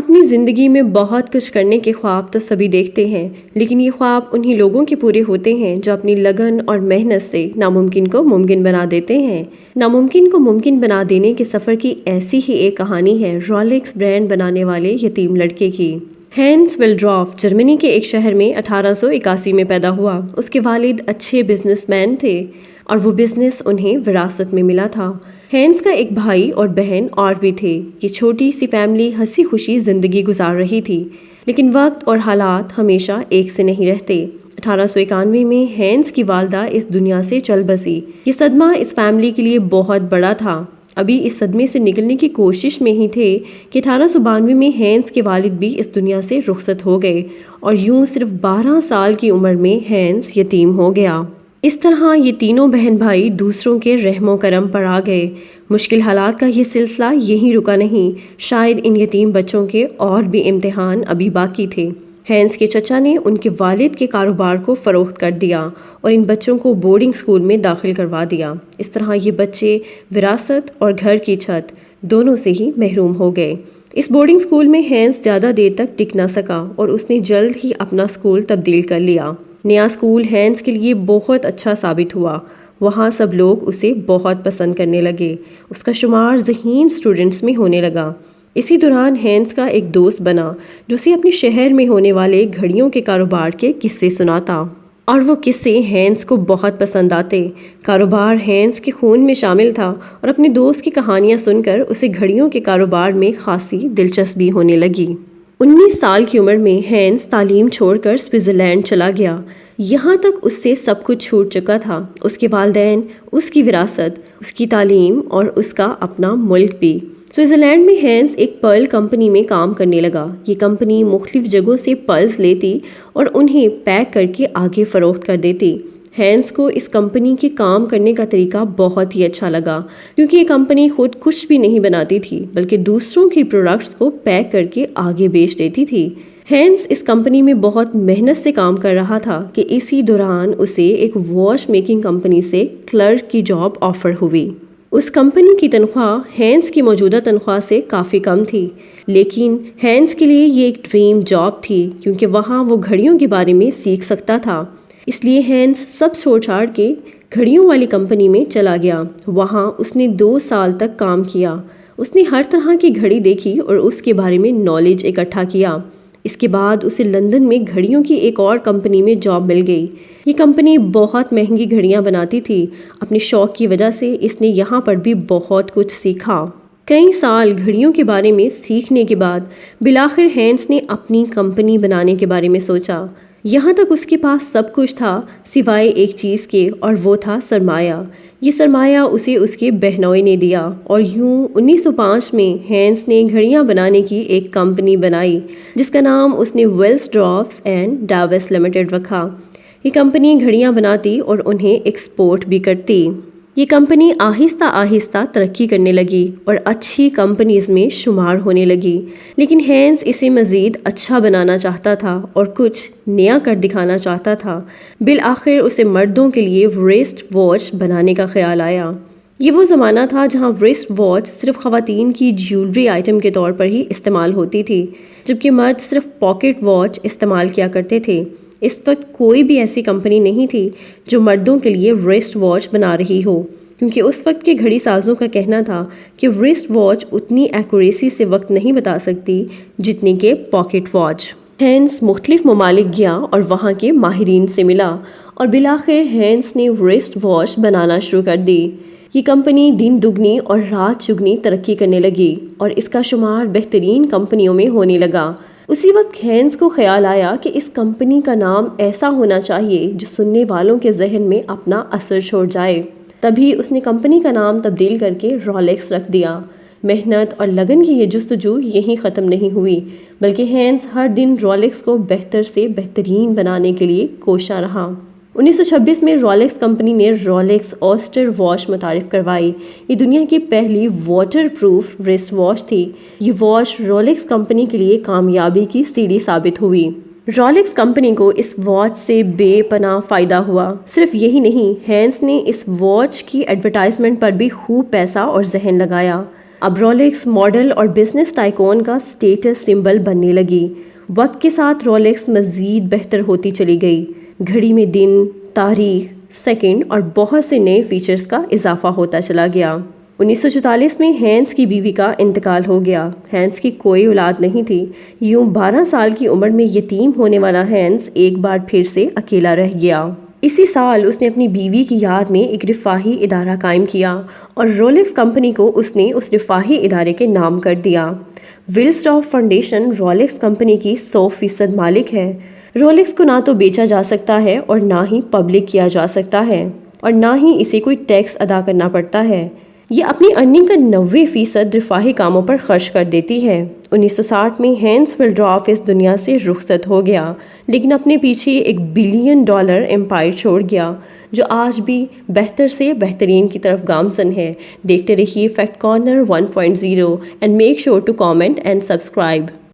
اپنی زندگی میں بہت کچھ کرنے کے خواب تو سبھی دیکھتے ہیں، لیکن یہ خواب انہی لوگوں کے پورے ہوتے ہیں جو اپنی لگن اور محنت سے ناممکن کو ممکن بنا دیتے ہیں۔ ناممکن کو ممکن بنا دینے کے سفر کی ایسی ہی ایک کہانی ہے رولکس برانڈ بنانے والے یتیم لڑکے کی۔ ہینس ولڈراف جرمنی کے ایک شہر میں 1881 میں پیدا ہوا۔ اس کے والد اچھے بزنس مین تھے اور وہ بزنس انہیں وراثت میں ملا تھا۔ ہینس کا ایک بھائی اور بہن اور بھی تھے۔ یہ چھوٹی سی فیملی ہنسی خوشی زندگی گزار رہی تھی، لیکن وقت اور حالات ہمیشہ ایک سے نہیں رہتے۔ 1891 میں ہینس کی والدہ اس دنیا سے چل بسی۔ یہ صدمہ اس فیملی کے لیے بہت بڑا تھا۔ ابھی اس صدمے سے نکلنے کی کوشش میں ہی تھے کہ 1892 میں ہینس کے والد بھی اس دنیا سے رخصت ہو گئے اور یوں صرف 12 سال کی عمر میں ہینس یتیم ہو گیا۔ اس طرح یہ تینوں بہن بھائی دوسروں کے رحم و کرم پر آ گئے۔ مشکل حالات کا یہ سلسلہ یہیں رکا نہیں، شاید ان یتیم بچوں کے اور بھی امتحان ابھی باقی تھے۔ ہینس کے چچا نے ان کے والد کے کاروبار کو فروخت کر دیا اور ان بچوں کو بورڈنگ اسکول میں داخل کروا دیا۔ اس طرح یہ بچے وراثت اور گھر کی چھت دونوں سے ہی محروم ہو گئے۔ اس بورڈنگ اسکول میں ہینس زیادہ دیر تک ٹک نہ سکا اور اس نے جلد ہی اپنا اسکول تبدیل کر لیا۔ نیا اسکول ہینس کے لیے بہت اچھا ثابت ہوا۔ وہاں سب لوگ اسے بہت پسند کرنے لگے۔ اس کا شمار ذہین اسٹوڈنٹس میں ہونے لگا۔ اسی دوران ہینس کا ایک دوست بنا جو اسے اپنے شہر میں ہونے والے گھڑیوں کے کاروبار کے قصے سناتا، اور وہ قصے ہینس کو بہت پسند آتے۔ کاروبار ہینس کے خون میں شامل تھا اور اپنے دوست کی کہانیاں سن کر اسے گھڑیوں کے کاروبار میں خاصی دلچسپی ہونے لگی۔ 19 سال کی عمر میں ہینس تعلیم چھوڑ کر سوئٹزرلینڈ چلا گیا۔ یہاں تک اس سے سب کچھ چھوٹ چکا تھا، اس کے والدین، اس کی وراثت، اس کی تعلیم اور اس کا اپنا ملک بھی۔ سوئٹزرلینڈ میں ہینس ایک پرل کمپنی میں کام کرنے لگا۔ یہ کمپنی مختلف جگہوں سے پرلز لیتی اور انہیں پیک کر کے آگے فروخت کر دیتی۔ ہینس کو اس کمپنی کے کام کرنے کا طریقہ بہت ہی اچھا لگا، کیونکہ یہ کمپنی خود کچھ بھی نہیں بناتی تھی بلکہ دوسروں کی پروڈکٹس کو پیک کر کے آگے بیچ دیتی تھی۔ ہینس اس کمپنی میں بہت محنت سے کام کر رہا تھا کہ اسی دوران اسے ایک واش میکنگ کمپنی سے کلرک کی جاب آفر ہوئی۔ اس کمپنی کی تنخواہ ہینس کی موجودہ تنخواہ سے کافی کم تھی، لیکن ہینس کے لیے یہ ایک ڈریم جاب تھی کیونکہ وہاں وہ گھڑیوں کے بارے میں سیکھ سکتا تھا۔ اس لیے ہینس سب چھوڑ چھاڑ کے گھڑیوں والی کمپنی میں چلا گیا۔ وہاں اس نے 2 سال تک کام کیا۔ اس نے ہر طرح کی گھڑی دیکھی اور اس کے بارے میں نالج اکٹھا کیا۔ اس کے بعد اسے لندن میں گھڑیوں کی ایک اور کمپنی میں جاب مل گئی۔ یہ کمپنی بہت مہنگی گھڑیاں بناتی تھی۔ اپنے شوق کی وجہ سے اس نے یہاں پر بھی بہت کچھ سیکھا۔ کئی سال گھڑیوں کے بارے میں سیکھنے کے بعد بالآخر ہینس نے اپنی کمپنی بنانے کے بارے میں سوچا۔ یہاں تک اس کے پاس سب کچھ تھا سوائے ایک چیز کے، اور وہ تھا سرمایہ۔ یہ سرمایہ اسے اس کے بہنوئی نے دیا اور یوں 1905 میں ہینس نے گھڑیاں بنانے کی ایک کمپنی بنائی جس کا نام اس نے ولسڈرافس اینڈ ڈاویس لمیٹڈ رکھا۔ یہ کمپنی گھڑیاں بناتی اور انہیں ایکسپورٹ بھی کرتی۔ یہ کمپنی آہستہ آہستہ ترقی کرنے لگی اور اچھی کمپنیز میں شمار ہونے لگی، لیکن ہینس اسے مزید اچھا بنانا چاہتا تھا اور کچھ نیا کر دکھانا چاہتا تھا۔ بالآخر اسے مردوں کے لیے ریسٹ واچ بنانے کا خیال آیا۔ یہ وہ زمانہ تھا جہاں ریسٹ واچ صرف خواتین کی جیولری آئٹم کے طور پر ہی استعمال ہوتی تھی، جبکہ مرد صرف پاکٹ واچ استعمال کیا کرتے تھے۔ اس وقت کوئی بھی ایسی کمپنی نہیں تھی جو مردوں کے لیے ریسٹ واچ بنا رہی ہو، کیونکہ اس وقت کے گھڑی سازوں کا کہنا تھا کہ ریسٹ واچ اتنی ایکوریسی سے وقت نہیں بتا سکتی جتنی کہ پاکٹ واچ۔ ہینس مختلف ممالک گیا اور وہاں کے ماہرین سے ملا اور بالآخر ہینس نے ریسٹ واچ بنانا شروع کر دی۔ یہ کمپنی دن دگنی اور رات چگنی ترقی کرنے لگی اور اس کا شمار بہترین کمپنیوں میں ہونے لگا۔ اسی وقت ہینس کو خیال آیا کہ اس کمپنی کا نام ایسا ہونا چاہیے جو سننے والوں کے ذہن میں اپنا اثر چھوڑ جائے۔ تبھی اس نے کمپنی کا نام تبدیل کر کے رولکس رکھ دیا۔ محنت اور لگن کی یہ جستجو یہیں ختم نہیں ہوئی، بلکہ ہینس ہر دن رولکس کو بہتر سے بہترین بنانے کے لیے کوشاں رہا۔ 1926 میں رولکس کمپنی نے رولکس آسٹر واچ متعارف کروائی۔ یہ دنیا کی پہلی واٹر پروف ریسٹ واچ تھی۔ یہ واچ رولکس کمپنی کے لیے کامیابی کی سیڑھی ثابت ہوئی۔ رولکس کمپنی کو اس واچ سے بے پناہ فائدہ ہوا۔ صرف یہی نہیں، ہینس نے اس واچ کی ایڈورٹائزمنٹ پر بھی خوب پیسہ اور ذہن لگایا۔ اب رولیکس ماڈل اور بزنس ٹائکون کا سٹیٹس سمبل بننے لگی۔ وقت کے ساتھ رولیکس مزید بہتر ہوتی چلی گئی۔ گھڑی میں دن، تاریخ، سیکنڈ اور بہت سے نئے فیچرز کا اضافہ ہوتا چلا گیا۔ 1944 میں ہینس کی بیوی کا انتقال ہو گیا۔ ہینس کی کوئی اولاد نہیں تھی۔ یوں 12 سال کی عمر میں یتیم ہونے والا ہینس ایک بار پھر سے اکیلا رہ گیا۔ اسی سال اس نے اپنی بیوی کی یاد میں ایک رفاہی ادارہ قائم کیا اور رولیکس کمپنی کو اس نے اس رفاہی ادارے کے نام کر دیا۔ ولسٹاف فاؤنڈیشن رولیکس کمپنی کی 100% مالک ہے۔ رولیکس کو نہ تو بیچا جا سکتا ہے اور نہ ہی پبلک کیا جا سکتا ہے اور نہ ہی اسے کوئی ٹیکس ادا کرنا پڑتا ہے۔ یہ اپنی ارننگ کا 90% رفاہی کاموں پر خرچ کر دیتی ہے۔ 1960 میں ہینس ولڈراف اس دنیا سے رخصت ہو گیا، لیکن اپنے پیچھے $1 بلین امپائر چھوڑ گیا جو آج بھی بہتر سے بہترین کی طرف گامزن ہے۔ دیکھتے رہیے fact corner 1.0 and make sure to comment and subscribe.